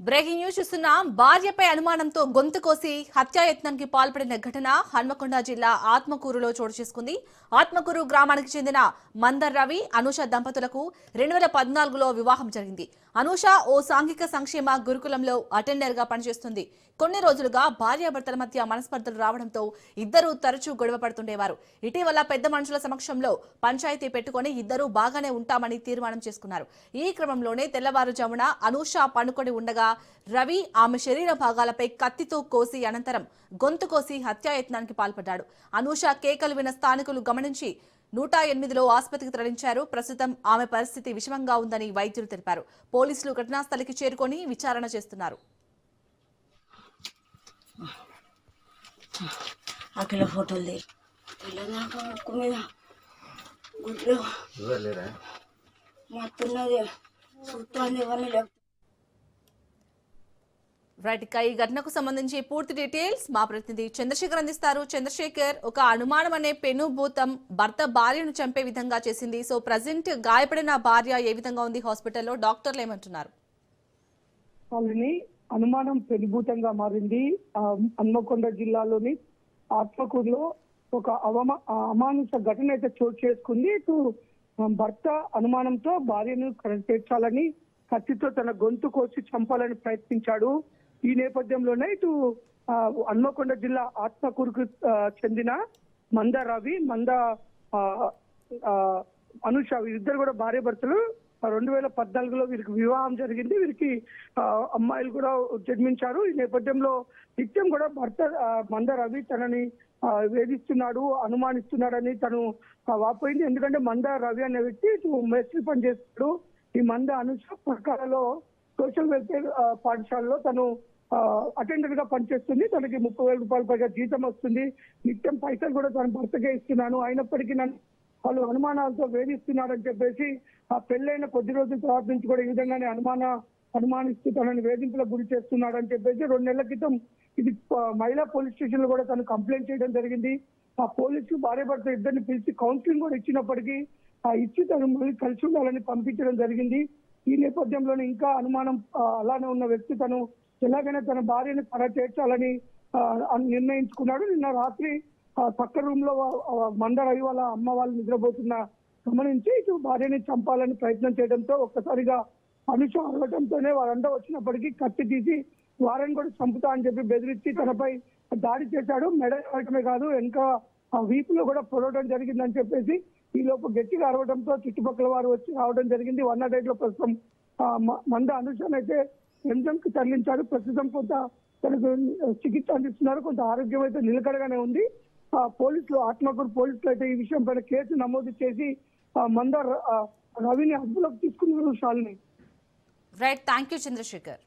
Breaking news చూస్తున్నాం. భార్యపై అనుమానంతో గొంతు కోసి హత్యాయత్నానికి పాల్పడిన ఘటన హన్మకొండ జిల్లా ఆత్మకూరులో చోటు చేసుకుంది. ఆత్మకూరు గ్రామానికి చెందిన మందర్ రవి, అనూష దంపతులకు 2014లో వివాహం జరిగింది. అనూష ఓ సాంఘిక సంక్షేమ గురుకులంలో అటెండర్ గా పనిచేస్తుంది. కొన్ని రోజులుగా భార్యాభర్తల మధ్య మనస్పర్ధలు రావడంతో ఇద్దరూ తరచూ గొడవ పడుతుండేవారు. ఇటీవల పెద్ద మనుషుల సమక్షంలో పంచాయతీ పెట్టుకుని ఇద్దరూ బాగానే ఉంటామని తీర్మానం చేసుకున్నారు. ఈ క్రమంలోనే తెల్లవారుజామున అనూష పనుకొని ఉండగా రవి ఆమె శరీర భాగాలపై కత్తితో కోసి అనంతరం గొంతు కోసి హత్యాయత్నానికి పాల్పడ్డాడు. అనూష కేకలు విన్న స్థానికులు గమనించి 108లో ఆసుపత్రికి తరలించారు. ప్రస్తుతం ఆమె పరిస్థితి విషమంగా ఉందని వైద్యులు తెలిపారు. పోలీసులు ఘటనాస్థలికి చేరుకొని విచారణ చేస్తున్నారు. అఖిల ఫోటోలు రైట్, ఇక ఈ ఘటనకు సంబంధించి పూర్తి డీటెయిల్స్ మా ప్రతినిధి చంద్రశేఖర్ అందిస్తారు. చంద్రశేఖర్, ఒక అనుమానం అనే పెనుభూతం భర్త భార్యను చంపే విధంగా చేసింది. సో ప్రజెంట్ గాయపడిన భార్య ఏ విధంగా ఉంది హాస్పిటల్లో, డాక్టర్లు ఏమంటున్నారు? అనుమానం పెనుభూతంగా మారింది. హన్మకొండ జిల్లాలోని ఆత్మకూరులో ఒక అమానుష ఘటన అయితే చోటు చేసుకుంది. ఇటు భర్త అనుమానంతో భార్యను చేర్చాలని కత్తితో తన గొంతు కోసి చంపాలని ప్రయత్నించాడు. ఈ నేపథ్యంలోనే ఇటు హన్మకొండ జిల్లా ఆత్మకూరుకు చెందిన మంద రవి, అనూష వీరిద్దరు కూడా భార్య భర్తలు. 2014లో వీరికి వివాహం జరిగింది. వీరికి అమ్మాయిలు కూడా జన్మించారు. ఈ నేపథ్యంలో నిత్యం కూడా భర్త మంద రవి తనని వేధిస్తున్నాడు, అనుమానిస్తున్నాడని తను వాపోయింది. ఎందుకంటే మంద రవి అనే వ్యక్తి మేస్త్రి పని చేస్తాడు. ఈ మంద అనూష పక్కలలో సోషల్ వెల్ఫేర్ పాఠశాలలో తను అటెండర్ గా పనిచేస్తుంది. తనకి 30,000 రూపాయల పైగా జీతం వస్తుంది. నిత్యం పైసలు కూడా తన భర్తకే ఇస్తున్నాను, అయినప్పటికీ నన్ను వాళ్ళు అనుమానాలతో వేధిస్తున్నారని చెప్పేసి ఆ పెళ్ళైన కొద్ది రోజుల తర్వాత నుంచి కూడా ఈ విధంగానే అనుమానిస్తూ తనని వేధింపులకు గురి చేస్తున్నాడు అని చెప్పేసి 2 నెలల క్రితం ఇది మహిళా పోలీస్ స్టేషన్ లో కూడా తను కంప్లైంట్ చేయడం జరిగింది. ఆ పోలీసులు భార్య భర్త ఇద్దరిని పిలిచి కౌన్సిలింగ్ కూడా ఇచ్చినప్పటికీ ఇచ్చి తను మళ్ళీ కలిసి ఉండాలని పంపించడం జరిగింది. ఈ నేపథ్యంలోనే ఇంకా అనుమానం అలానే ఉన్న వ్యక్తి తను ఎలాగైనా తన భార్యను చేర్చాలని నిర్ణయించుకున్నాడు. నిన్న రాత్రి పక్క రూమ్ లో మంద రవి వాళ్ళ అమ్మ వాళ్ళు నిద్రపోతున్న గమనించి ఇటు భార్యని చంపాలని ప్రయత్నం చేయడంతో ఒక్కసారిగా అనుష అరవడంతోనే వారంతా వచ్చినప్పటికీ కత్తి తీసి వారిని కూడా చంపుతా అని చెప్పి బెదిరించి తనపై దాడి చేశాడు. మెడ అరవటమే కాదు, వెనక వీపులో కూడా పొడవడం జరిగిందని చెప్పేసి ఈ లోపు గట్టిగా అరవడంతో చుట్టుపక్కల వారు వచ్చి రావడం జరిగింది. 108లో ప్రస్తుతం మంద అనుషను అయితే ఎంజంకి తరలించారు. ప్రస్తుతం కొంత తనకు చికిత్స అందిస్తున్నారు. కొంత ఆరోగ్యం అయితే నిలకడగానే ఉంది. పోలీసులు, ఆత్మకూరు పోలీసులు అయితే ఈ విషయం పైన కేసు నమోదు చేసి మంద రవిని అదుపులోకి తీసుకున్నారు. Shalini. Right, thank you Chandrasekhar.